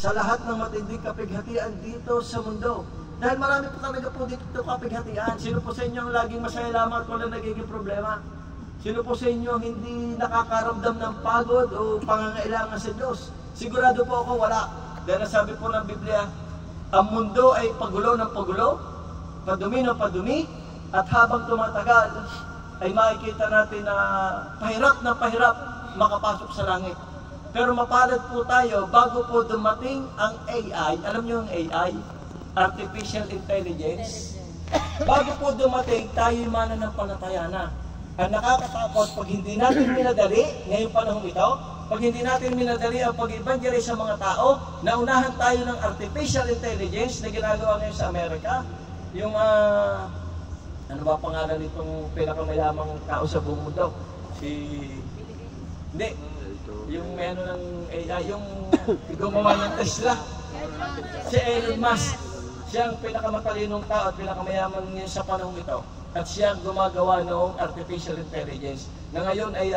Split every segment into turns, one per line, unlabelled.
sa lahat ng matinding kapighatian dito sa mundo. Dahil marami po talaga po dito kapighatian. Sino po sa inyo ang laging masaya lamang at walang nagiging problema? Sino po sa inyo hindi nakakaramdam ng pagod o pangangailangan sa Diyos? Sigurado po ako wala. Dahil sabi po ng Biblia, ang mundo ay pagulo ng pagulo, padumi ng padumi, at habang tumatagal, ay makikita natin na pahirap na pahirap makapasok sa langit. Pero mapalad po tayo, bago po dumating ang AI, alam niyo ang AI? Artificial Intelligence. Bago po dumating, tayo'y mananampalataya na. Ang nakakatakot, pag hindi natin minadali, ngayong panahon ito, pag hindi natin minadali ang pag-evangelize sa mga tao, naunahan tayo ng Artificial Intelligence na ginagawa ngayon sa Amerika. Yung, ano ba pangalan nitong pinakamayamang tao sa buong mundo? Hindi. Yung may ano ng AI, yung gumawa ng Tesla. Si Elon Musk. Siya ang pinakamatalinong tao at pinakamayaman niya sa panahon ito. At siya ang gumagawa ng Artificial Intelligence. Na ngayon ay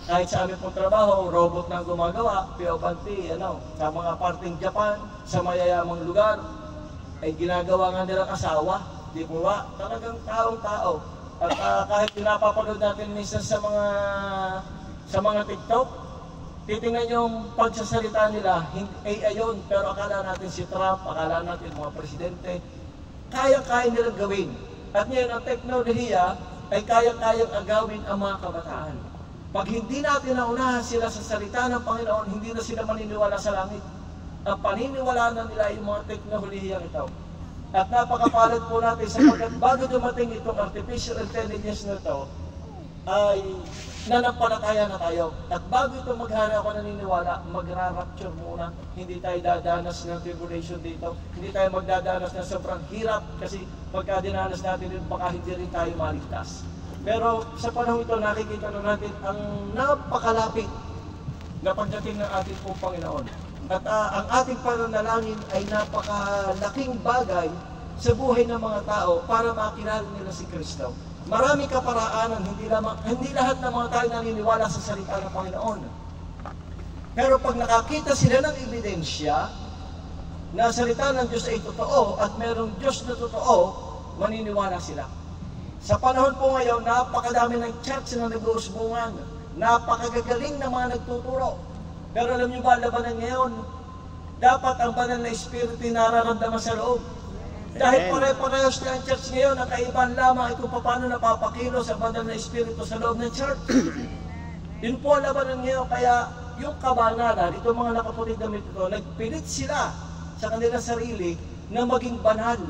kahit sa aming pong trabaho, robot na ang gumagawa, piyopanti, sa mga parting Japan, sa mayayamang lugar, ay ginagawa nga nilang asawa. Di po ba? Talagang taong-tao. At kahit pinapapanood natin minsan sa mga TikTok, titingnan yung pagsasalita nila, AI yun, pero akala natin si Trump, akala natin mga presidente, kaya-kaya nilang gawin. At ngayon, ang teknolohiya ay kaya-kayang agawin ang mga kabataan. Pag hindi natin naunahan sila sa salita ng Panginoon, hindi na sila maniniwala sa langit. Ang paniniwala na nila yung mga teknolohiyang ito. At napakapalad po natin sapagkat bago dumating itong Artificial Intelligence na ito, ay nanampalataya na tayo. At bago ito maghari ako naniniwala, magra-rapture muna. Hindi tayo dadanas ng tribulation dito. Hindi tayo magdadanas ng sobrang hirap kasi pagka dinanas natin yun, baka hindi rin tayo maligtas. Pero sa panahon ito, nakikita na natin ang napakalapit na pagdating ng ating pong Panginoon. At ang ating pananalangin ay napakalaking bagay sa buhay ng mga tao para makilala nila si Kristo. Marami kaparaanan, hindi lahat ng mga tao naniniwala sa salita ng Panginoon. Pero pag nakakita sila ng ebidensya na salita ng Diyos ay totoo at merong Diyos na totoo, maniniwala sila. Sa panahon po ngayon, napakadami ng church na nag-uusbungan, napakagagaling na mga nagtuturo. Pero alam niyo ba, labanan ngayon, dapat ang banal na Espiritu nararamdaman sa loob. Dahil pare-parehas na ang church ngayon, ang kaibahan lamang ay kung paano napapakilos ang banal na Espiritu sa loob ng church. Yun po ang labanan ngayon, kaya yung kabanalan, itong mga nakaputing damit ito, nagpilit sila sa kanilang sarili na maging banal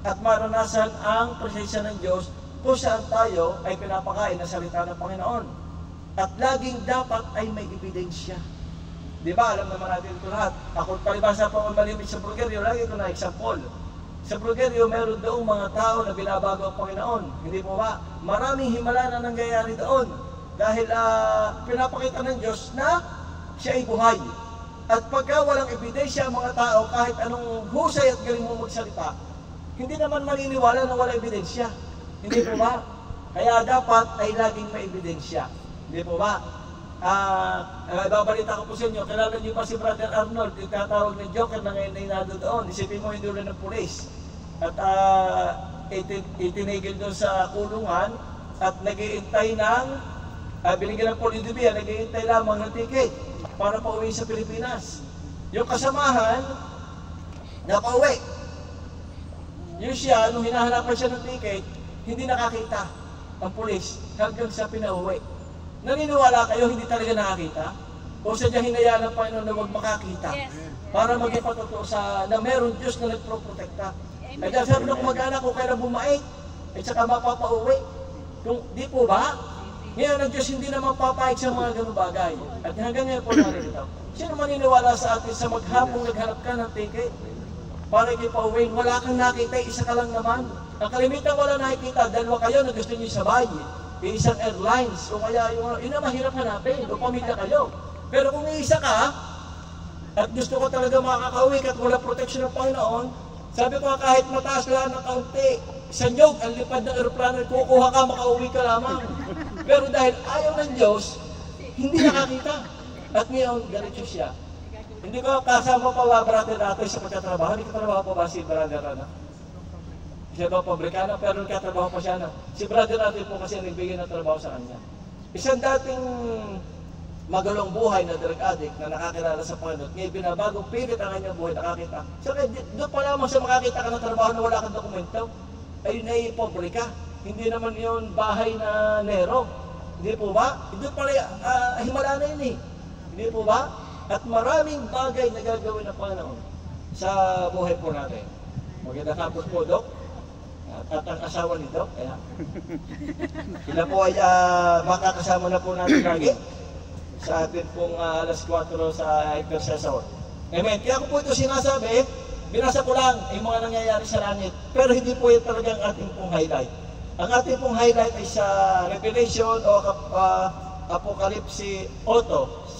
at maranasan ang presensya ng Diyos kung saan tayo ay pinapakain ng salita ng Panginoon. At laging dapat ay may ebidensya. Di ba? Alam naman natin ito lahat. Ako palibasa po ang malimit sa Bulgario, lagi ko na example. Sa Bulgario, meron doong mga tao na binabago ang Panginoon. Hindi po ba? Maraming himala na nangyayari doon. Dahil pinapakita ng Diyos na siya ay buhay. At pagka walang ebidensya ang mga tao, kahit anong husay at galing mo magsalita, hindi naman maniniwala na wala ebidensya. Hindi po ba? Kaya dapat ay laging may ebidensya. Hindi po ba? Babalita ko po sa inyo, kilala niyo pa si Brother Arnold, yung tatawag ng Joker na ngayon ay nado doon. Isipin mo hindi ulit ng pulis. At itinigil doon sa kulungan at nag-iintay ng, binigyan ng Polidibia, nag-iintay lamang ng ticket para pauwi sa Pilipinas. Yung kasamahan, napauwi. Yung siya, nung hinahanapan siya ng ticket, hindi nakakita ang pulis hanggang sa pinauwi. Naniniwala kayo, hindi talaga nakakita? O sadyang hinayaan ng Panginoon na huwag makakita? Yes. Para maging patotoo na meron Diyos na nagproprotekta. Ay dahil sabi na kung mag-anak ko kailan bumait, at saka mapapauwi. Kung di po ba? Ngayon ang Diyos hindi naman papayag sa mga ganung bagay. At hanggang ngayon po narito. Sino maniniwala sa atin sa maghapong naghanap ka ng ticket? Para ikipauwi, wala kang nakita, isa ka lang naman. Ang kalimitan wala nakikita, dalawa kayo na gusto niyo sabay. Isang airlines, o kaya yun na mahirap hanapin, o pamilya kayo. Pero kung isa ka, at gusto ko talaga makakauwi at wala protection ng Panginoon, sabi ko kahit mataas lang ng kaunti, sa nyog, ang lipad ng aeroplano, kukuha ka, makauwi ka lamang. Pero dahil ayaw ng Diyos, hindi nakakita. At ngayon, ganito siya. Hindi ko kasama pa ba brother natin sa pagtatrabaho. Hindi katrabaho pa ba si brother ano? Siya ba pabrikano pero nagkatrabaho pa siya na. Si brother natin po kasi nagbigay ng trabaho sa kanya. Isang dating magalong buhay na drug addict na nakakilala sa Panginoon, ngayon binabagong pilit ang kanyang buhay, nakakita. So doon pa lamang sa makakita ka ng trabaho na wala kang dokumento, ay naipobre ka. Hindi naman yun bahay na Nero. Hindi po ba? Doon pala himala na yun eh. Hindi po ba? At maraming bagay na gagawin ng Panginoon sa buhay po natin. Magandang hapon po, Dok. At ang asawa ni Dok. Sila po ay makakasama na po natin lagi sa atin pong alas 4 sa Intercessor. Amen. Kaya ko po ito sinasabi, binasa ko lang yung mga nangyayari sa langit. Pero hindi po ito talagang ating pong highlight. Ang ating pong highlight ay sa Revelation o Apocalypse 8.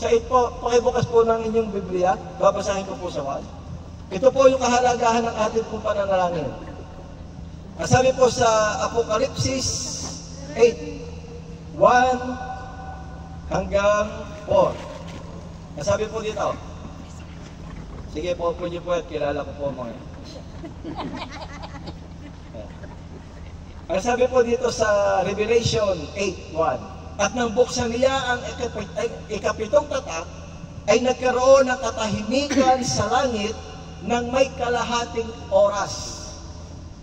Sa ito po, pakibukas po ng inyong Biblia, babasahin ko po sa wall. Ito po yung kahalagahan ng ating pong pananalangin. Sabi po sa Apocalypse 8, 1 hanggang 4. Sabi po dito, sige po po niyo po at kilala ko po mga. Ang sabi po dito sa Revelation 8:1, at nang buksan niya ang ikapitong tatak, ay nagkaroon ng katahimikan sa langit ng may kalahating oras.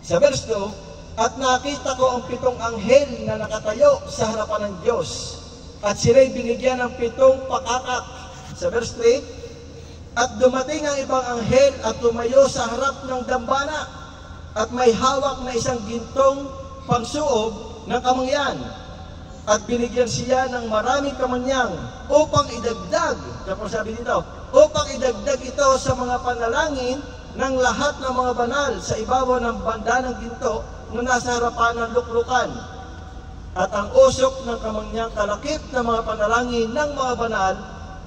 Sa verse 2, at nakita ko ang pitong anghel na nakatayo sa harapan ng Diyos, at sila'y binigyan ng pitong pakakak. Sa verse 3, at dumating ang ibang anghel at tumayo sa harap ng dambana, at may hawak na isang gintong pangsuog ng kamangyan, at binigyan siya ng maraming kamanyang upang idagdag, tapos sabi dito, upang idagdag ito sa mga panalangin ng lahat ng mga banal sa ibabaw ng banda ng ginto na nasa harapan ng luklukan. At ang usok ng kamangyang kalakip ng mga panalangin ng mga banal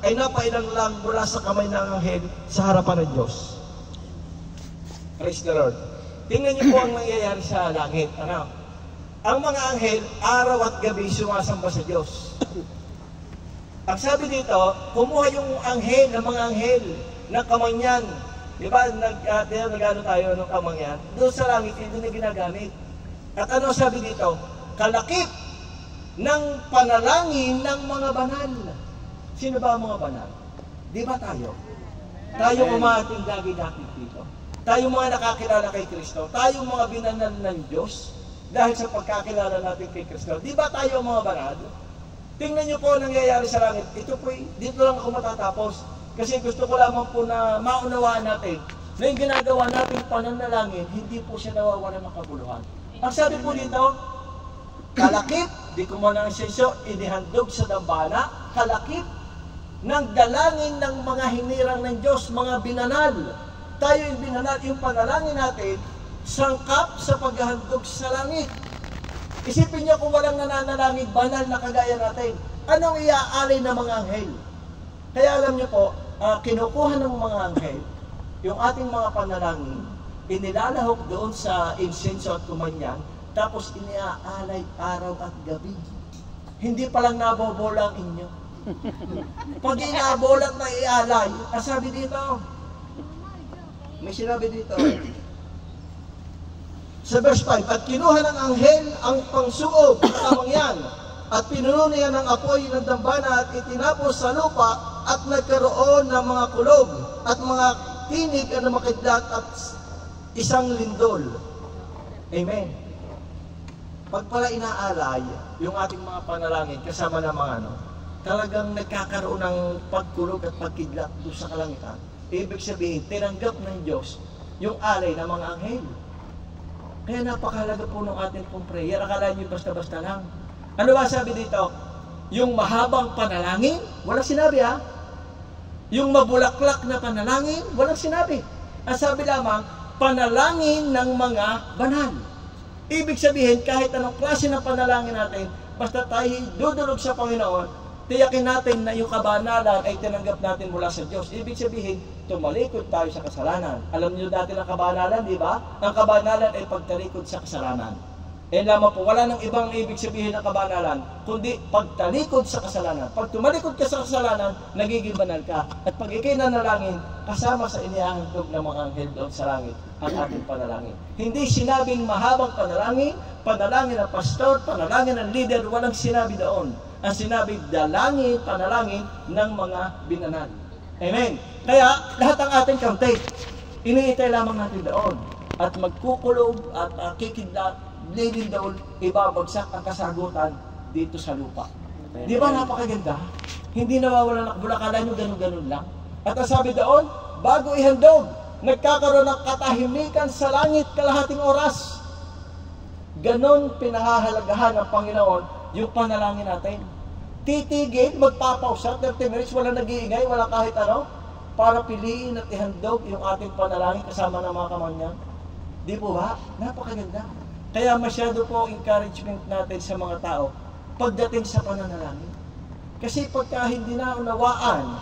ay napailang lang mula sa kamay ng anghel sa harapan ng Diyos. Praise the Lord. Tingnan niyo po ang nangyayari sa langit. Ano? Ang mga anghel, araw at gabi sumasamba sa Diyos. Ang sabi dito, kumuha yung anghel, ng mga anghel, ng kamangyan. Di ba, nag-ano tayo ng kamangyan? Doon sa langit, hindi na ginagamit. At ano sabi dito? Kalakip ng panalangin ng mga banal. Sino ba ang mga banal? Di ba tayo? Tayo mga ating dagi-dagi dito. Tayo mga nakakilala kay Kristo. Tayo mga binanal ng Diyos. Dahil sa pagkakilala natin kay Kristo. Di ba tayo mga banal? Tingnan niyo po ang nangyayari sa langit. Ito po, dito lang ako matatapos. Kasi gusto ko lamang po na maunawaan natin na yung ginagawa natin pananalangin, hindi po siya nawawala ng kabuluhan. Ang sabi po dito, kalakip, di ko muna ang sensyo, inihandog sa dambana, kalakip ng dalangin ng mga hinirang ng Diyos, mga binanal. Tayo yung binanal, yung panalangin natin, sangkap sa paghahandog sa langit. Isipin niyo kung walang nananalangin, banal na kagaya natin. Anong iaalay ng mga anghel? Kaya alam niyo po, kinukuha ng mga anghel, yung ating mga panalangin, inilalahok doon sa insenso at kumanyan, tapos iniaalay araw at gabi. Hindi palang nabobola ang inyo. Pag inabolat na ialay, sabi dito, may sinabi dito, sa verse 5, at kinuha ng anghel ang pangsuog ng kamangyan, at pinuno niya ng apoy ng dambana at itinapos sa lupa, at nagkaroon ng mga kulog at mga tinig na makidlat at isang lindol. Amen. Pag pala inaalay yung ating mga panalangin kasama ng mga talagang nagkakaroon ng pagkulog at pagkidlat doon sa kalangitan. Ibig sabihin, tinanggap ng Diyos yung alay ng mga anghel. Kaya napakahalaga po ng ating pong prayer. Akala nyo basta-basta lang. Ano ba sabi dito? Yung mahabang panalangin, walang sinabi ha. Yung mabulaklak na panalangin, walang sinabi. Ang sabi lamang, panalangin ng mga banal. Ibig sabihin, kahit anong klase ng panalangin natin, basta tayo dudulog sa Panginoon, tiyakin natin na yung kabanalan ay tinanggap natin mula sa Diyos. Ibig sabihin, tumalikod tayo sa kasalanan. Alam niyo dati ng kabanalan, di ba? Ang kabanalan ay pagtalikod sa kasalanan. Eh lamang po, wala nang ibang ibig sabihin ng kabanalan, kundi pagtalikod sa kasalanan. Pag tumalikod ka sa kasalanan, nagiging banal ka. At pag ikay nanalangin, kasama sa inihahandog ng mga anghel doon sa langit ang ating panalangin. Hindi sinabing mahabang panalangin, panalangin ng pastor, panalangin ng leader, walang sinabi doon. Ang sinabi, dalangin, panalangin ng mga binanal. Amen. Kaya, lahat ng ating content, iniitay lamang natin doon. At magkukulog at kikidlat, lilindol, ibabagsak ang kasagutan dito sa lupa. Di ba napakaganda? Hindi nawawala ng bulakala nyo, ganun-ganun lang. At ang sabi doon, bago ihandog, nagkakaroon ng katahimikan sa langit kalahating oras. Ganon pinahahalagahan ng Panginoon yung panalangin natin. Titigil, magpapausa, 30 minutes, walang nag-iingay, walang kahit ano, para piliin at ihandog yung ating panalangin kasama ng mga kamanyang. Di po ba? Napakaganda. Kaya masyado po encouragement natin sa mga tao pagdating sa pananalangin. Kasi pagka hindi na unawaan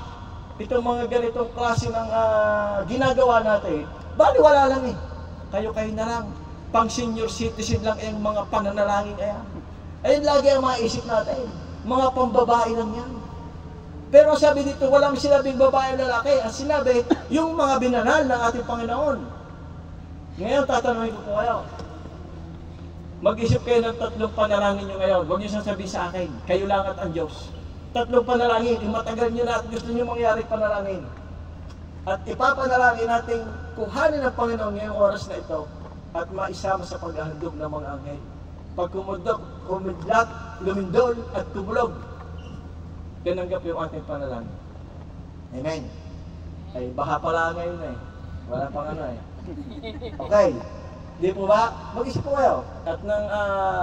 itong mga ganitong klase ng ginagawa natin, baliwala lang eh. Kayo-kayo na lang. Pang senior citizen lang yung mga pananalangin kaya. Ayun lagi ang maisip natin. Mga pambabae lang yan. Pero sabi dito, walang sinabing babae lalaki. Ang sinabi, yung mga binanal ng ating Panginoon. Ngayon, tatanungin ko po kayo. Mag-isip kayo ng 3 panalangin nyo ngayon. Huwag nyo sasabihin sa akin, kayo lang at ang Diyos. 3 panalangin, yung matagal nyo na at gusto nyo mangyari panalangin. At ipapanalangin natin kuhanin ng Panginoon ngayong oras na ito at maisama sa paghahandog ng mga anghel. Pag kumidlat, lumindol at kumulog, tinanggap yung ating panalangin. Amen. Ay, baka pala ngayon eh. Wala pang ano eh. Okay. Di po ba? Mag-isip po kayo. At nang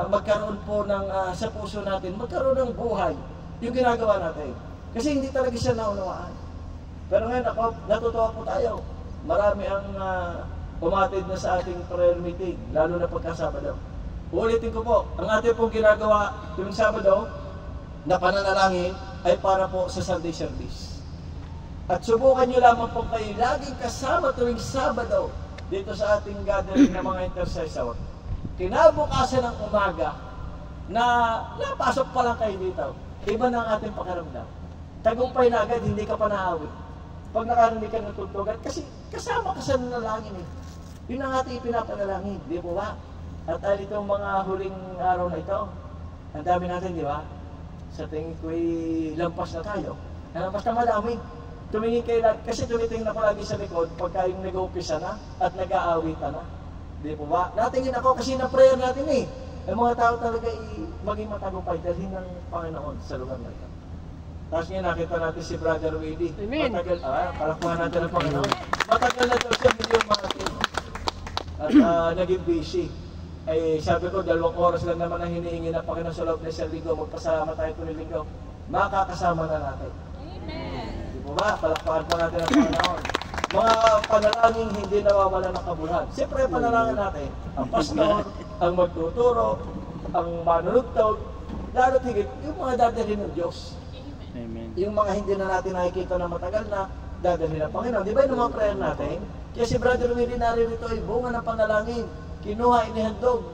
magkaroon po ng, sa puso natin, magkaroon ng buhay yung ginagawa natin. Kasi hindi talaga siya naunawaan. Pero ngayon ako, natutuwa po tayo. Marami ang umatid na sa ating prayer meeting, lalo na pagkasabado. Uulitin ko po, ang ating pong ginagawa tuwing Sabado na pananalangin ay para po sa Sunday service. At subukan nyo lamang po kayo laging kasama tuwing Sabado dito sa ating gathering ng mga intercessor. Kinabukasan ng umaga na napasok pa lang kayo dito, iba na ang ating pakiramdam. Tagumpay na agad, hindi ka pa naawit. Pag nakarinig ka ng tugtugan, kasi kasama ka sa nanalangin eh. Yun ang ating pinapanalangin, di po ba? At itong mga huling araw na ito, ang dami natin, di ba? Sa tingin ko'y lampas na tayo. Basta madami. Tumingin kayo lagi, kasi tumitingin ako lagi sa likod pagka yung nag-uumpisa na at nag-aawitan na. Di po ba? Natingin ako kasi na-prayer natin eh. Ang mga tao talaga maging matagumpay dalhin ng Panginoon sa lugar na ito. Tapos ngayon nakita natin si Brother Willie. Matagal, palakuhan natin ang Panginoon. Matagal na daw siya hindi umatin. At naging busy. Ay sabi ko, 2 oras lang naman ang hinihingi ng Panginoon sa loob na isang linggo. Magpasalamat tayo tuloy linggo. Makakasama na natin. Amen. Ba? Palakpakan po natin ang Panginoon. Mga panalangin hindi nawawala ng kabuluhan. Siyempre, panalangin natin ang pastor, ang magtuturo, ang manunugtog, lalo higit, yung mga dadalhin ng Diyos. Amen. Yung mga hindi na natin nakikita na matagal na, dadalhin ng Panginoon. Di ba yung mga prayer natin? Kaya si Brother Willie naririto ay bunga ng panalangin. Kinuha, inihandog,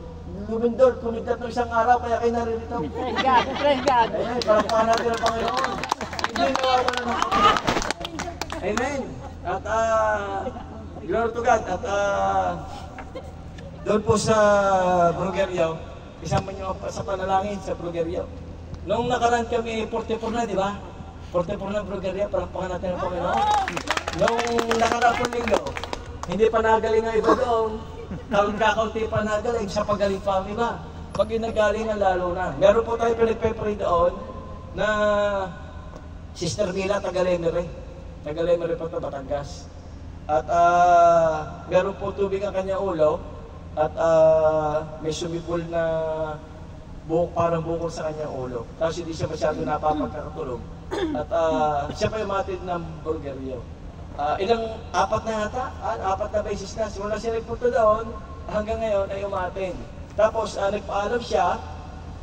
lumindol, kumidlat ng isang araw, kaya kayo naririto. Praise God, praise God. Amen, palakpakan natin ang Panginoon. Hindi nawawala ng Panginoon. Amen. At glory to God. At doon po sa Bruguerio, isama nyo sa panalangin sa Bruguerio. Nung nakaraan kami 44 na, di ba? 44 na Bruguerio, palakpakan natin ang Panginoon. Nung nakaraan po linggo, hindi pa nagaling ang iba doon. Kakaunti pa nagaling, sa pagaling pa ang iba. Pag inagaling lalo na. Meron po tayo pinagpe-pray doon na Sister Mila Tagalemere. Tagalemere po ito, Batangas. At meron po tubig ang kanyang ulo. At may sumipol na buhok, parang bukol sa kanyang ulo. Tapos hindi siya masyado napapagkakatulog. At siya pa yung matid ng Bruguerio. Apat na yata? 4 na beses na. Simula siya nagpunta doon, hanggang ngayon ay umatin. Tapos nagpaalam siya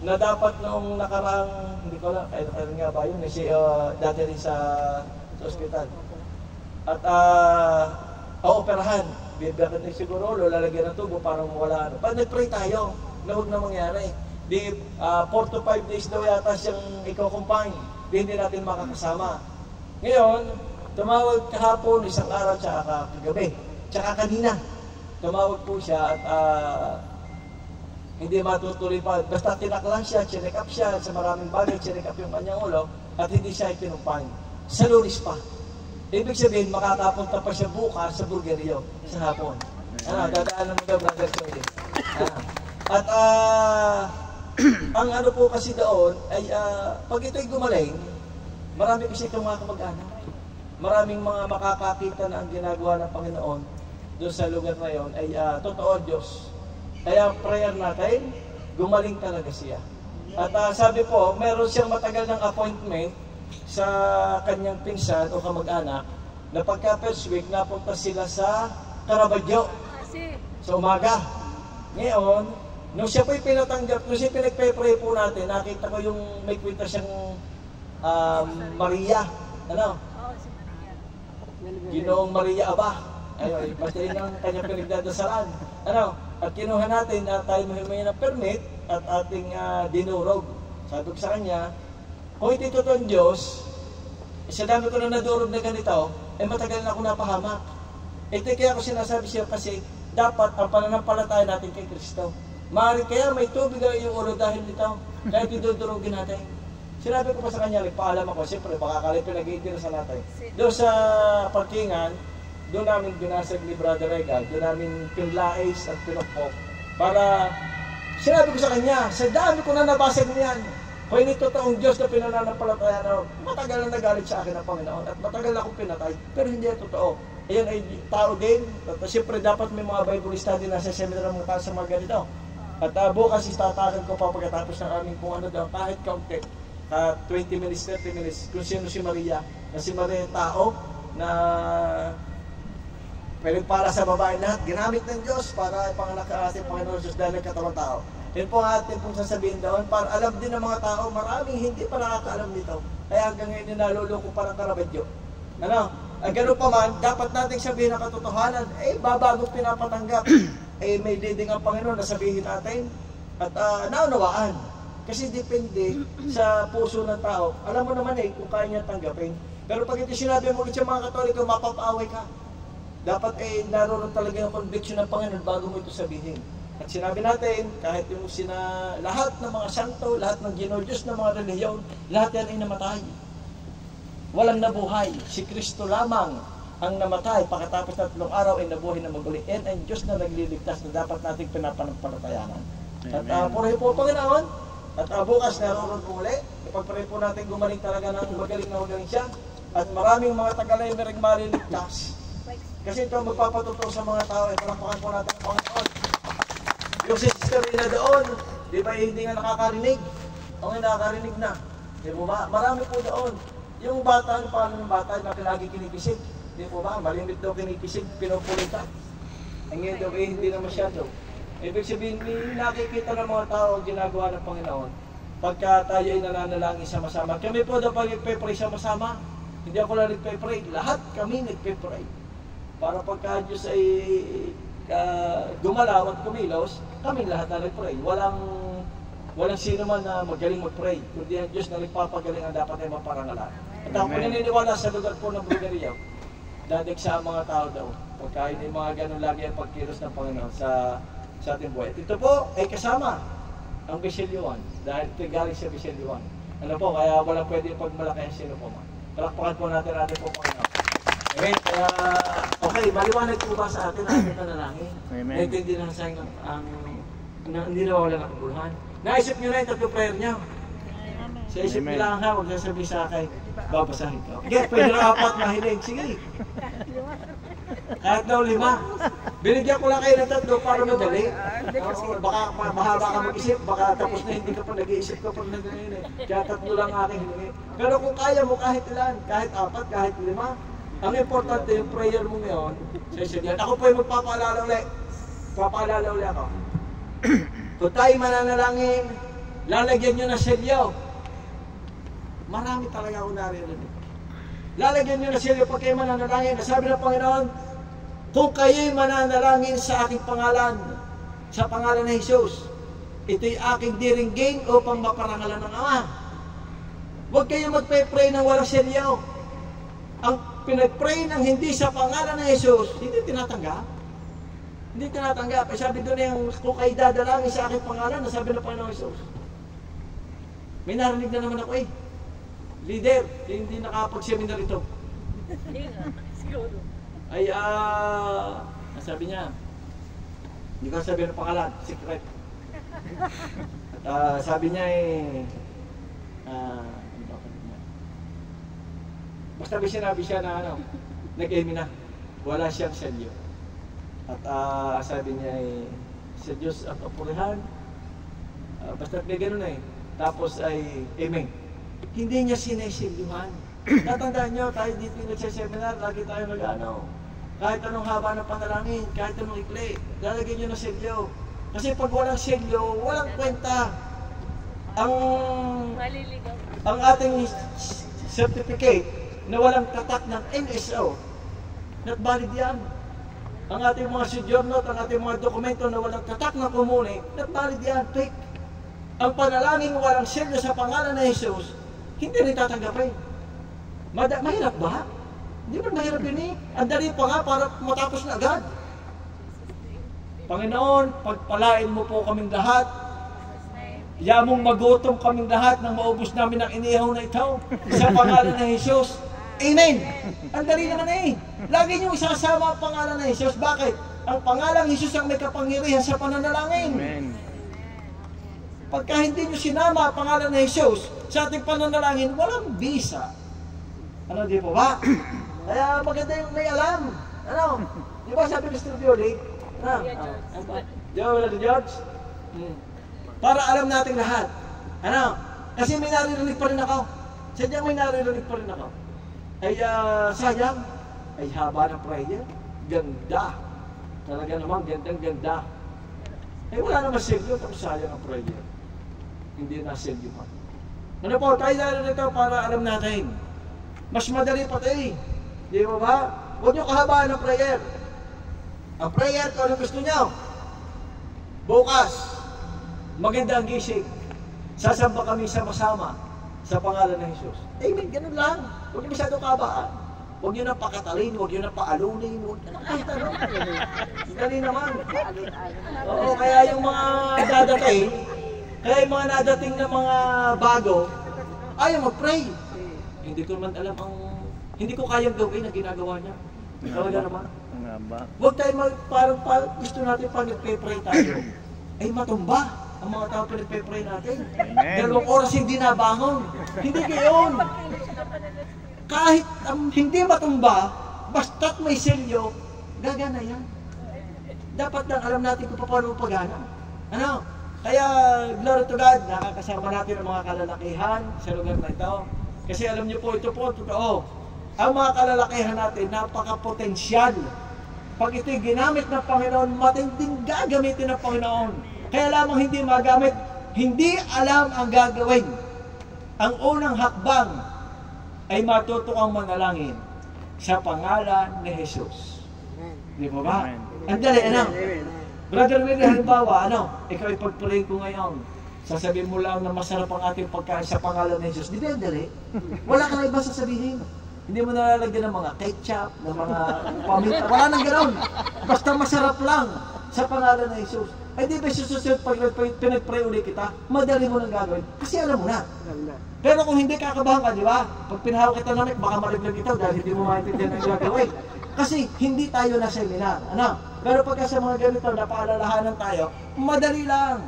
na dapat noong nakaraang, hindi ko lang, kailan nga ba yun, dati rin sa ospital. At operahan, bibigyan siguro, lalagyan ng tubo para mawala. Pag nag-pray tayo, na huwag na mangyari. Di 4 to 5 days daw yata siyang iko-combine. Di hindi natin makakasama. Ngayon, tumawag kahapon, isang araw, tsaka kagabi. Tsaka kanina, tumawag po siya at hindi matutuloy pa. Basta tinaklan siya, chinek up siya sa maraming bagay, chinek up yung kanyang ulo at hindi siya ikinumpang. Sa Lunes pa. Ibig sabihin, makakapunta pa siya bukas sa Bulgaria sa hapon. Dadaan naman daw, Brother Joey. At ang ano po kasi doon ay pag ito'y gumaling, marami kasi itong mga kamag-anak. Maraming mga makakakita na ang ginagawa ng Panginoon doon sa lugar na yon ay totoo Diyos. Kaya prayer natin, gumaling talaga siya. At sabi po, meron siyang matagal ng appointment sa kanyang pinsan o kamag-anak na pagka first week napunta sila sa Caravaggio sa umaga. Ngayon, nung siya po'y pinatanggap, nung siya pinagpe-pray po natin, nakita ko yung may kwenta siyang Maria. Ano? Ginoong Maria Aba. Ayun, basta yun ang kanyang pinagdadasalan. Ano? At kinuha natin na tayo mahimayin ng permit at ating dinurog. Sabi ko sa kanya, kung ito'y totoong Diyos, sa dami ko na nadurog na ganito, matagal na ako napahamak. Ito kaya ako sinasabi siya kasi dapat ang pananampalataya natin kay Kristo. Maaari kaya may tubig ang iyong ulo dahil dito, kahit idudurugin natin. Sinabi ko pa sa kanya, nagpaalam ako, siyempre baka kalay pinag-iintirasan natin. Doon sa parkingan, doon namin binasag ni Brother Regal, doon namin pinlais at pinukpok. Para, sinabi ko sa kanya, sa dami ko na nabasag niyan. Kung hindi totoong Diyos na pinananampalataya na matagal na nagalit sa akin ng Panginoon at matagal na akong pinatay, pero hindi yan totoo. Ayan ay tao din. At siyempre dapat may mga Bible study na sa seminar ng mga sa mga ganito. At bukas istatakan ko pa pagkatapos ng aming kung ano daw, kahit kaunti, 20 minutes, 30 minutes, kung sino si Maria. Na si Maria tao na pwede para sa babae lahat, ginamit ng Diyos para ipanganak ang ating Panginoon Diyos dahil nagkatawang tao. Yan po ang ating pong sasabihin doon, para alam din ng mga tao, maraming hindi pa nakakaalam nito. Kaya hanggang ngayon naluloko parang Caravaggio. Ano? Ganun pa man, dapat nating sabihin ang katotohanan, babagong pinapatanggap. May leading ang Panginoon na sabihin natin at naunawaan. Kasi depende sa puso ng tao. Alam mo naman kung kaya niya tanggapin. Pero pag ito sinabi mo sa mga Katoliko, mapapaaway ka. Dapat naroon talaga yung conviction ng Panginoon bago mo ito sabihin. At sinabi natin, kahit yung lahat ng mga santo, lahat ng ginodiyos ng mga relihiyon, lahat yan ay namatay. Walang nabuhay. Si Kristo lamang ang namatay, pagkatapos na 3 araw ay nabuhay na maguli. Yan ang Diyos na nagliligtas na dapat nating pinapanampalatayanan. At purihin po Panginoon. At bukas naroon po ulit. Ipagpray po natin gumaling talaga ng magaling siya. At maraming mga tagalay mereng maliligtas. Kasi ito magpapatuto sa mga tao. Palakpakan po natin ang Panginoon. Yung sister na doon, di ba hindi nga nakakarinig? O nga nakakarinig na. Di po ba? Marami po doon. Yung bata, paano yung bata na lagi kinikisig? Di po ba? Malimit daw kinikisig, pinupulitan. Ang ngayon daw hindi na masyado. Ibig sabihin, nakikita ng mga tao ang ginagawa ng Panginoon. Pagka tayo ay nananalangin sama-sama. Kami po daw pag nagpe-pray sama-sama. Hindi ako lang nagpe-pray. Lahat kami nagpe-pray. Para pagka Diyos ay gumalaw at kumilos, kami lahat na nag-pray. Walang sino man na magaling mag-pray. Kundi ang Diyos na nagpapagaling ang dapat ay maparangalan. At ako naniniwala sa lugar po ng Bulgaria, dadagsa ang mga tao daw. Pagka hindi mga ganun lagi ang pagkilos ng Panginoon sa ating buhay. Ito po ay kasama ang Biselyuan. Dahil ito galing sa Biselyuan. Ano po, kaya walang pwede pagmalaki ang sino po man. Palakpakan po natin po Panginoon. Amen. Kaya, okay, maliwanag po ba sa atin ang ating panalangin?
Amen.
Naintindihan sa ang hindi na wala ng kabuluhan. Naisip nyo na yung tatlo prayer niya. Sa isip nila ang huwag sasabihin sa akin, babasahin ko. Okay, pwede na 4 mahilig. Sige. Kahit daw 5. Binigyan ko lang kayo ng 3 para madali. Baka mahaba ka mag-isip, baka tapos na hindi ka pa nag-iisip ka pag nag-iinit. Kaya 3 lang aking hiningi. Pero kung kaya mo kahit ilan, kahit 4, kahit 5, ang importante yung prayer mo ngayon, sa isa diyan. Ako po yung magpapaalala ulit. Papaalala ulit ako. Kung tayo mananalangin, lalagyan nyo na selyo. Marami talaga ako naririnig. Lalagyan nyo na selyo pag kayo mananalangin. Nasabi ng Panginoon, kung kayo'y mananalangin sa aking pangalan, sa pangalan ng Jesus, ito'y aking diringgin upang maparangalan ng Ama. Huwag kayo magpe-pray ng walang seryo. Ang pinag-pray ng hindi sa pangalan ng Jesus, hindi tinatanggap. Hindi tinatanggap. Eh, sabi doon yung kung kayo dadalangin sa aking pangalan, nasabi na Panginoong Jesus. May narinig na naman ako leader, hindi nakapag-seminar ito. Ay, sabi niya, hindi ko sabi ng pangalan, secret. At sabi niya basta may sinabi siya na nag-emi na, wala siyang selyo. At sabi niya sa Diyos ang kapurihan, basta may ganun tapos ay amen. Hindi niya sinesilyuhan. Tatandaan nyo, tayo dito yung nagsaseminar, lagi tayo kahit anong haba ng panalangin, kahit anong ikli, lalagyan nyo ng selyo. Kasi pag walang selyo, walang kwenta. Ang ating certificate na walang tatak ng NSO, not valid yan. Ang ating mga sojourner, ang ating mga dokumento na walang tatak ng komune, not valid yan, fake. Ang panalangin walang selyo sa pangalan ng Jesus, hindi rin tatanggapin. Mahirap ba? Hindi ba mahirap yun Ang dali pa nga para matapos na agad. Panginoon, pagpalain mo po kaming lahat. Yamong magutom kaming lahat nang maubos namin ang inihaw na ito. Sa pangalan ng Jesus. Amen! Ang dali naman Lagi nyo isasama ang pangalan ng Jesus. Bakit? Ang pangalan ng Jesus ang may kapangyarihan sa pananalangin. Amen. Pagka hindi nyo sinama ang pangalan ng Jesus sa ating pananalangin, walang bisa. Di po ba? Kaya maganda yung may alam. Di ba sabi ni Mr. Violi? Di ba wala ni George? Para alam natin lahat. Kasi may naririnig pa rin ako. Sadyang may naririnig pa rin ako. Ay sayang. Ay haba ng prayer. Ganda. Talaga naman, gandang-ganda. Eh wala naman selyo, tapos sayang ang prayer. Hindi na selyo pa. Tayo naririnig ito para alam natin. Mas madali pa tayo. Di ba? Huwag nyo kahabaan ng prayer. Ang prayer, kung ano gusto nyo. Bukas, maganda ang gising. Sasamba kami sama-sama sa pangalan ng Jesus. Amen, ganun lang. Huwag nyo masyadong kahabaan. Huwag nyo nang pakatalin, huwag nyo nang paalunin, huwag nyo nang kahit ano. Dali naman. Oo, kaya yung mga nadating na mga bago, ayaw mag-pray. Hindi ko naman alam hindi ko kayang gawin ang ginagawa niya. Talaga naman. Huwag tayo parang gusto natin pag nagpe-pray tayo, ay matumba ang mga tao pa nagpe-pray natin. 2 oras hindi nabangon. Hindi gayon. Kahit hindi matumba, basta't may selyo, gagana yan. Dapat lang alam natin kung paano pagana. Kaya, glory to God, nakakasama natin ang mga kalalakihan sa lugar na ito. Kasi alam niyo po, ito po, totoo. Ang mga kalalakihan natin, napaka-potensyal. Pag ito'y ginamit ng Panginoon, matinding gagamitin ng Panginoon. Kaya lamang hindi magamit, hindi alam ang gagawin. Ang unang hakbang ay matuto kang manalangin sa pangalan ni Jesus. Di ba ba? Ang dali, Brother Willie, halimbawa, ikaw ipag-pray ko ngayon. Sasabihin mo lang na masarap ang ating pagkain sa pangalan ni Jesus. Di ba ang dali? Wala ka na iba sasabihin. Hindi mo nalalagyan ng mga ketchup, ng mga paminta. Wala nang ganoon. Basta masarap lang sa pangalan ni Jesus. Ay di ba susunod pag pinag-pray ulit kita, madali mo nang gagawin. Kasi alam mo na. Pero kung hindi kakabahan ka, di ba? Pag pinahawak kita ng mic, baka mariglag ito dahil hindi mo maintindihan ang gagawin. Kasi hindi tayo na seminar. Pero pagka sa mga ganito, napaalalahanan tayo, madali lang.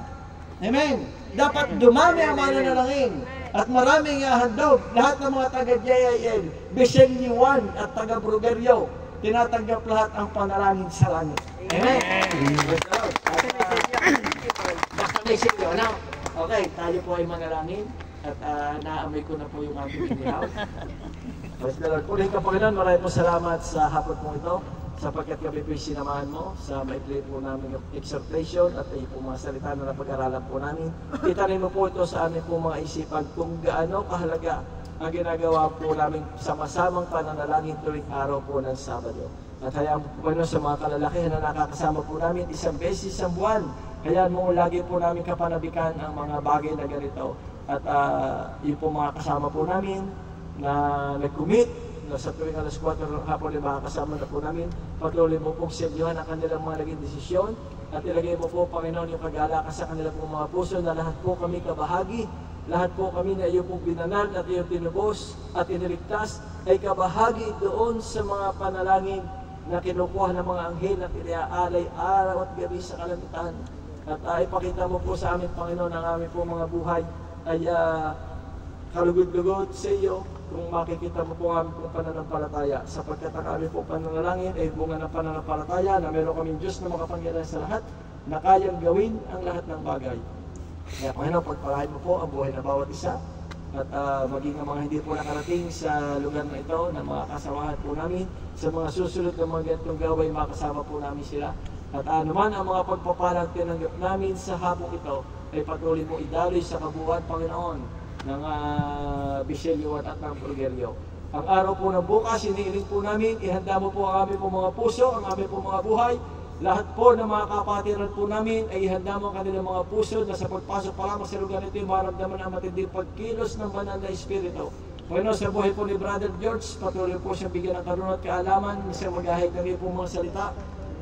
Amen. Dapat dumami ang mga nanalangin at maraming handog. Lahat ng mga taga-JIL, Biselyuan at taga-Brugeryo, tinatanggap lahat ang panalangin sa langit. Amen. Basta may selyo, Okay, tayo po ay manalangin at naamoy ko na po yung ating inihaw. Praise the Lord. Purihin ka, Panginoon, maraming po salamat sa hapon mo ito, sapagkat kami po sinamahan mo sa maikli po namin yung exhortation at ay po mga salita na napag-aralan po namin. Itanin mo po ito sa amin po mga isipan kung gaano kahalaga ang ginagawa po namin sama-samang pananalangin tuwing araw po ng Sabado. At hayaan po Panginoon sa mga kalalakihan na nakakasama po namin isang beses isang buwan. Hayaan mo lagi po namin kapanabikan ang mga bagay na ganito. At yun po mga kasama po namin na nag-commit na sa tuwing alas 4 ng hapon ay makakasama na po namin. Patuloy mo pong seryohan ang kanilang mga naging desisyon at ilagay mo po, Panginoon, yung kagalakan sa kanilang mga puso na lahat po kami kabahagi, lahat po kami na iyo pong binanal at iyo tinubos at iniligtas ay kabahagi doon sa mga panalangin na kinukuha ng mga anghel at iniaalay araw at gabi sa kalangitan. At ipakita mo po sa amin, Panginoon, ang aming po mga buhay ay kalugod-lugod sa iyo kung makikita mo po ang aming pong pananampalataya. Sapagkat ang aming pong pananalangin ay bunga ng pananampalataya na meron kaming Diyos na makapangyarihan sa lahat na kayang gawin ang lahat ng bagay. Kaya Panginoon, pagpalain mo po ang buhay na bawat isa at maging ang mga hindi po nakarating sa lugar na ito na mga kasamahan po namin sa mga susunod na mga ganitong gaway, makasama po namin sila. At anuman ang mga pagpapalang tinanggap namin sa hapong ito ay patuloy mo idaloy sa kabuuan, Panginoon, ng Biselyuan at ng Purgelyo. Ang araw po ng bukas, iniiling po namin, ihanda mo po ang aming po mga puso, ang aming po mga buhay. Lahat po ng mga kapatiran po namin ay ihanda mo ang kanilang mga puso na sa pagpasok pa lamang sa lugar ito, maramdaman ang matinding pagkilos ng banal na Espiritu. Panginoon, sa buhay po ni Brother George, patuloy po siyang bigyan ng karunat at kaalaman sa maghahig ng iyong po mga salita.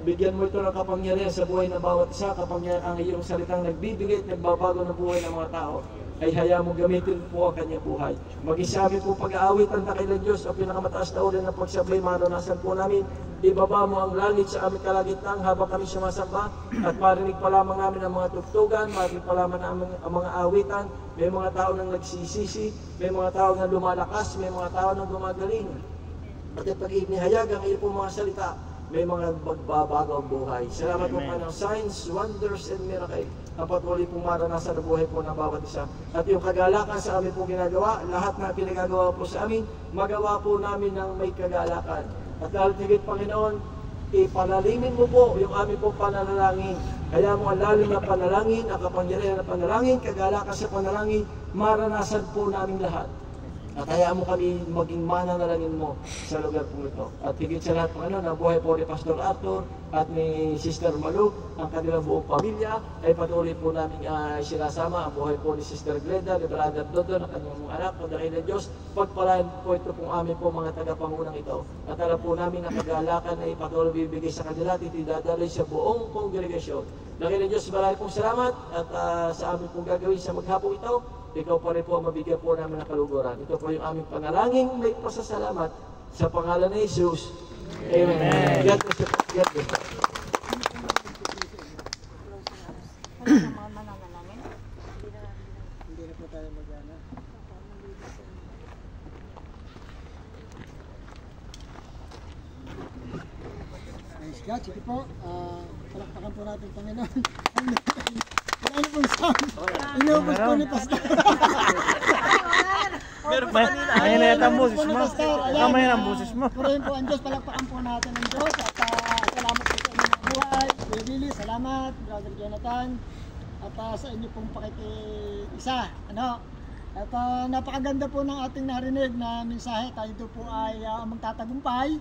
Bigyan mo ito ng kapangyarihan sa buhay ng bawat isa, kapangyarihan ang iyong salitang nagbibigay at nagbabago ng buhay ng mga tao. Ay hayaan mo gamitin po ang kanyang buhay. Mag-isabi po pag-aawit ang dakilang Diyos o pinakamataas na uri ng pagsabay, maranasan po namin. Ibaba mo ang langit sa aming kalagitnaan habang kami sumasamba at marinig pa lamang namin ang mga tugtugan, marinig pa lamang namin ang mga awitan. May mga tao nang nagsisisi, may mga tao na lumalakas, may mga tao nang gumagaling. At pag inihayag ang iyong po mga salita, may mga magbabago ang buhay. Salamat po ng signs, wonders, and miracle. Ang patuloy pong maranasan ng buhay po ng bawat isa. At yung kagalakan sa amin po ginagawa, lahat na pinagagawa po sa amin, magawa po namin ng may kagalakan. At lalo tigit, Panginoon, ipanalimin mo po yung aming pong panalangin. Kaya mo ang lalim na panalangin, ang kapangyarihan na panalangin, kagalakan sa panalangin, maranasan po namin lahat. At hayaan mo kami maging mananalangin mo sa lugar po ito. At higit sa lahat, Panginoon, ang buhay po ni Pastor Arthur at ni Sister Malu, ang kanilang buong pamilya, ay patuloy po namin sinasama ang buhay po ni Sister Glenda, ni Brother Dodon, ang kanyang mga anak, ang dakilang Diyos. Pagpalain po ito pong amin po mga tagapangunang ito. At alam po namin ang kagalakan ay patuloy bibigay sa kanila at itidadaloy sa buong kongregasyon. Dakilang Diyos, marami pong salamat at sa amin pong gagawin sa maghapong ito. Ikaw pa rin po mabigyan po namin ng kaluguran. Ito po yung aming panalangin, may pasasalamat sa pangalan ni Jesus. Amen. God bless you. God bless you.
Hindi na po tayo mag-ana. Nice God, sige po. Palakpakan po natin, Panginoon. Ano pong sound? Inubos po ni Pastor.
Ayan na yata ang boses mo. Kamay na ang boses mo.
Purihin po ang Diyos. Palakpakan po natin ang Diyos. At salamat po sa inyong buhay. Kuya Billy, salamat. Brother Jonathan. At sa inyo pong pakikiisa. At napakaganda po ng ating narinig na mensahe. Tayo po ay magtatagumpay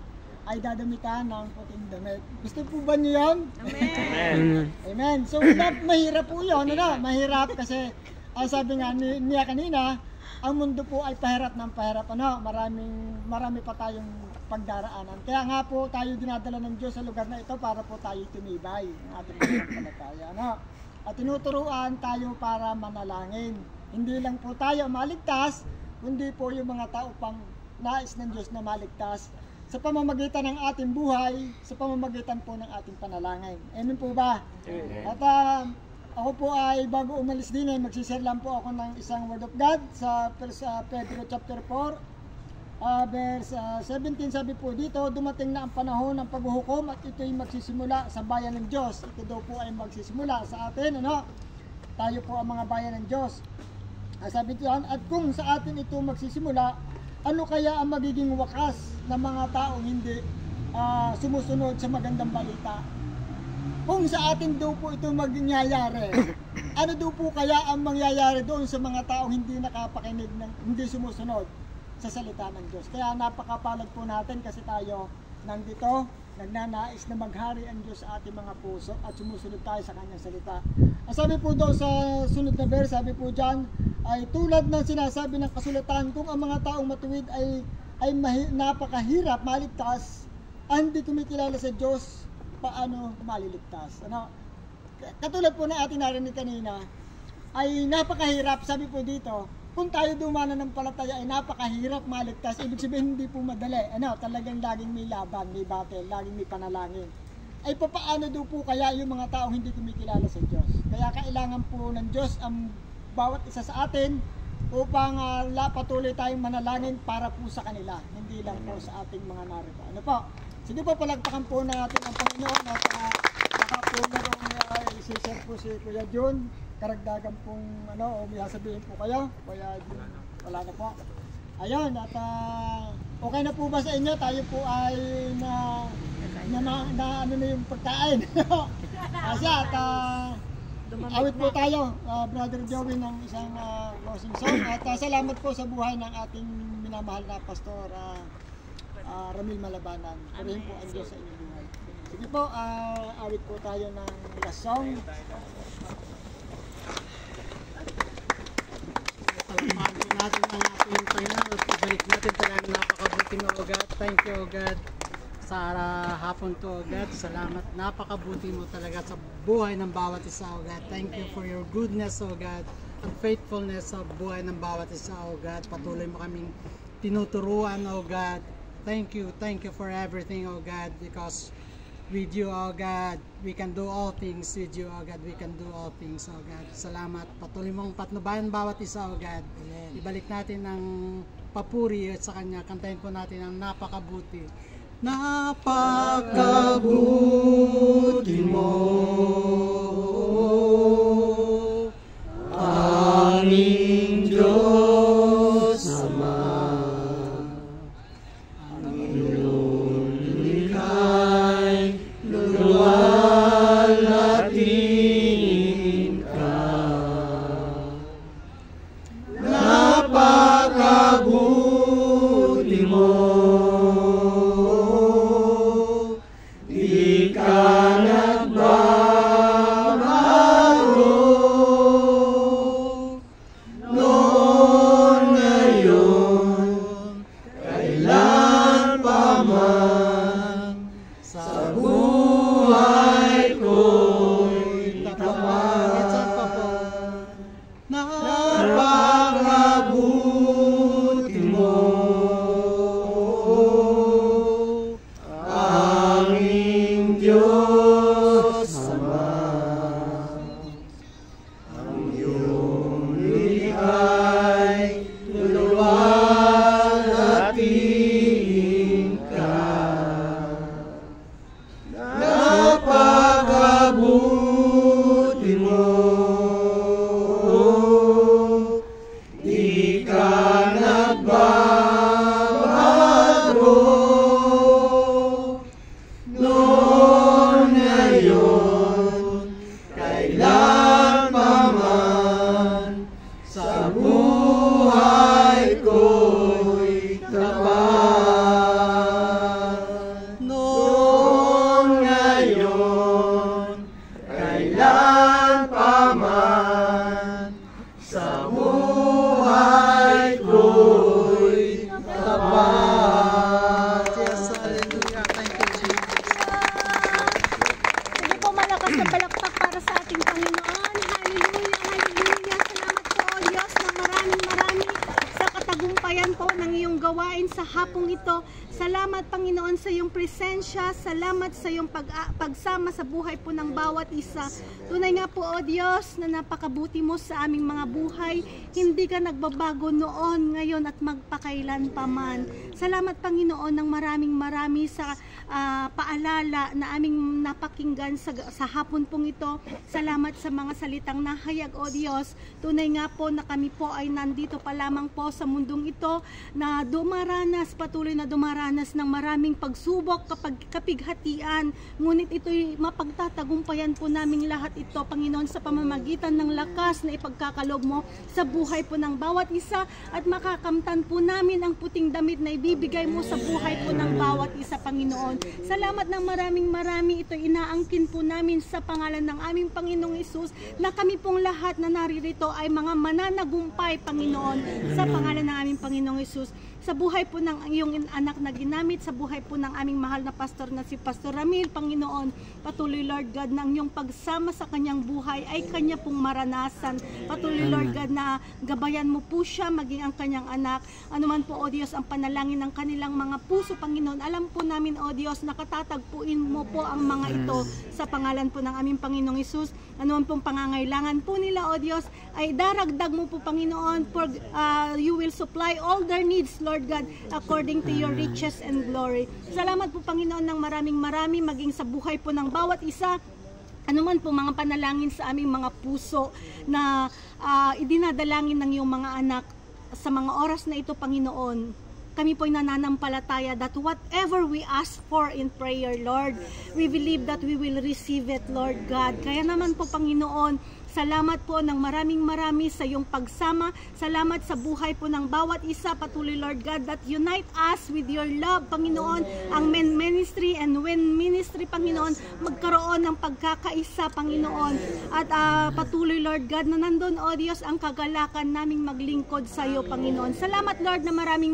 ay dadamitan ng puting damit. Gusto po ba niyo yan?
Amen.
Amen. So, mahirap po yun. Mahirap kasi, sabi nga niya kanina, ang mundo po ay pahirap ng pahirap. Marami pa tayong pagdaraanan. Kaya nga po tayo dinadala ng Diyos sa lugar na ito para po tayo tumibay ng ating pananampalataya. At tinuturuan tayo para manalangin. Hindi lang po tayo maligtas, kundi po yung mga tao pang nais ng Diyos na maligtas sa pamamagitan ng ating buhay, sa pamamagitan po ng ating panalangin. Amen po ba?
Amen.
At ako po ay bago umalis din ay magsishare lang po ako ng isang word of God sa Pedro chapter 4 verse 17. Sabi po dito, dumating na ang panahon ng paghuhukom at ito'y magsisimula sa bayan ng Diyos. Ito daw po ay magsisimula sa atin. Tayo po ang mga bayan ng Diyos. Sabi diyan, at kung sa atin ito magsisimula, ano kaya ang magiging wakas ng mga taong hindi sumusunod sa magandang balita? Kung sa atin daw po ito mangyayari, ano daw po kaya ang mangyayari doon sa mga taong hindi nakapakinig, hindi sumusunod sa salita ng Diyos? Kaya napakapalad po natin kasi tayo nandito nagnanais na maghari ang Diyos sa ating mga puso at sumusunod tayo sa kanyang salita. Ang sabi po daw sa sunod na verse, sabi po dyan, ay tulad ng sinasabi ng kasulatan, kung ang mga taong matuwid ay napakahirap maligtas, hindi kumikilala sa Diyos, paano maliligtas? Ano? Katulad po na ating narinig kanina, ay napakahirap, sabi po dito, kung tayo dumana ng palataya ay napakahirap maligtas, ibig sabihin hindi po madali. Ano, talagang laging may laban, may battle, laging may panalangin. Ay papaano daw po kaya yung mga taong hindi kumikilala sa Diyos? Kaya kailangan po ng Diyos ang bawat isa sa atin upang patuloy tayong manalangin para po sa kanila, hindi lang po sa ating mga narito. Ano po? Sige po, palagpakan po natin ang Panginoon at baka po merong isi-share po si Kuya Jun. Karagdagan pong may sasabihin po kayo, kaya wala na po. Ayun, at okay na po ba sa inyo? Tayo po ay na yung pagkain. Kasi at awit po tayo, Brother Joey, ng isang closing song. At salamat po sa buhay ng ating minamahal na Pastor Ramil Malabanan. Purihin po ang Diyos sa inyong buhay. Sige po, awit po tayo ng last song.
Pagpapagod natin ang ating Panginoon at ibalik natin talagang napakabuti mo, O God. Thank you, O God, sa hapon to, O God. Salamat, napakabuti mo talaga sa buhay ng bawat isa, O God. Thank you for your goodness, O God, and faithfulness sa buhay ng bawat isa, O God. Patuloy mo kaming tinuturuan, O God. Thank you for everything, O God, because with you, O God, we can do all things. With you, O God, we can do all things, O God. Salamat. Patuloy mong patnubayan bawat isa, O God. Ibalik natin ang papuri at sa Kanya. Kantahin po natin ang napakabuti. Napakabuti mo, aming Diyos Ama.
Salamat sa iyong pagsama sa buhay po ng bawat isa. Tunay nga po, O Diyos, na napakabuti mo sa aming mga buhay. Hindi ka nagbabago noon, ngayon at magpakailan pa man. Salamat, Panginoon, ng marami sa paalala na aming napakinggan sa hapon pong ito. Salamat sa mga salitang nahayag, O Diyos. Tunay nga po na kami po ay nandito pa lamang po sa mundong ito na patuloy na dumaranas ng maraming pagsubok, kapighatian. Ngunit ito'y mapagtatagumpayan po namin lahat ito, Panginoon, sa pamamagitan ng lakas na ipagkakaloob mo sa buhay po ng bawat isa at makakamtan po namin ang puting damit na ibig ibibigay mo sa buhay po ng bawat isa, Panginoon. Salamat ng marami ito inaangkin po namin sa pangalan ng aming Panginoong Hesus, na kami pong lahat na naririto ay mga mananagumpay, Panginoon, sa pangalan ng aming Panginoong Hesus. Sa buhay po ng iyong anak na ginamit, sa buhay po ng aming mahal na pastor na si Pastor Ramil, Panginoon, patuloy Lord God na ang iyong pagsama sa kanyang buhay ay kanya pong maranasan. Patuloy Lord God na gabayan mo po siya, maging ang kanyang anak. Ano man po, O Diyos, ang panalangin ng kanilang mga puso, Panginoon, alam po namin, O Diyos, nakatatagpuin mo po ang mga ito sa pangalan po ng aming Panginoong Hesus. Ano man pong pangangailangan po nila, O Diyos, ay daragdag mo po, Panginoon, for you will supply all their needs, Lord God, according to your riches and glory. Salamat po, Panginoon, ng marami, maging sa buhay po ng bawat isa. Ano man po mga panalangin sa aming mga puso na idinadalangin ng iyong mga anak sa mga oras na ito, Panginoon. Kami po'y nananampalataya that whatever we ask for in prayer, Lord, we believe that we will receive it, Lord God. Kaya naman po, Panginoon, salamat po ng marami sa iyong pagsama. Salamat sa buhay po ng bawat isa. Patuloy, Lord God, that unite us with your love, Panginoon. Ang men ministry and women ministry, Panginoon, magkaroon ng pagkakaisa, Panginoon. At patuloy, Lord God, na nandun, O Diyos, ang kagalakan naming maglingkod sa iyo, Panginoon. Salamat, Lord, na marami,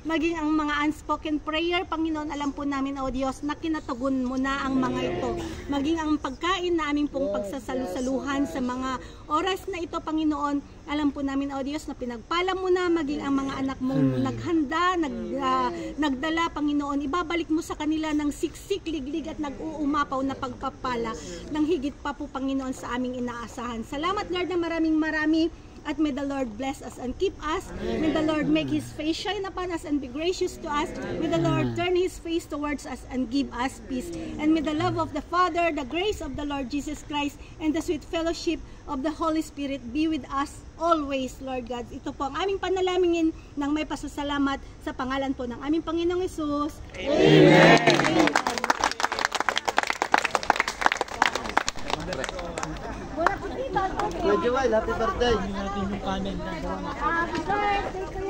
maging ang mga unspoken prayer, Panginoon. Alam po namin, O Diyos, na kinatugon mo na ang mga ito. Maging ang pagkain na aming pong pagsasalusaluhan sa mga oras na ito, Panginoon. Alam po namin, O Diyos, na pinagpala mo na maging ang mga anak mong naghanda, nagdala, Panginoon. Ibabalik mo sa kanila ng siksik, liglig at nag-uumapaw na pagpapala ng higit pa po, Panginoon, sa aming inaasahan. Salamat, Lord, na marami. At may the Lord bless us and keep us. May the Lord make His face shine upon us and be gracious to us. May the Lord turn His face towards us and give us peace. And may the love of the Father, the grace of the Lord Jesus Christ, and the sweet fellowship of the Holy Spirit be with us always, Lord God. Ito po ang aming panalangin ng may pasasalamat sa pangalan po ng aming Panginoong Hesus. Amen. Amen.
Kuya Joel, happy birthday.
Happy birthday!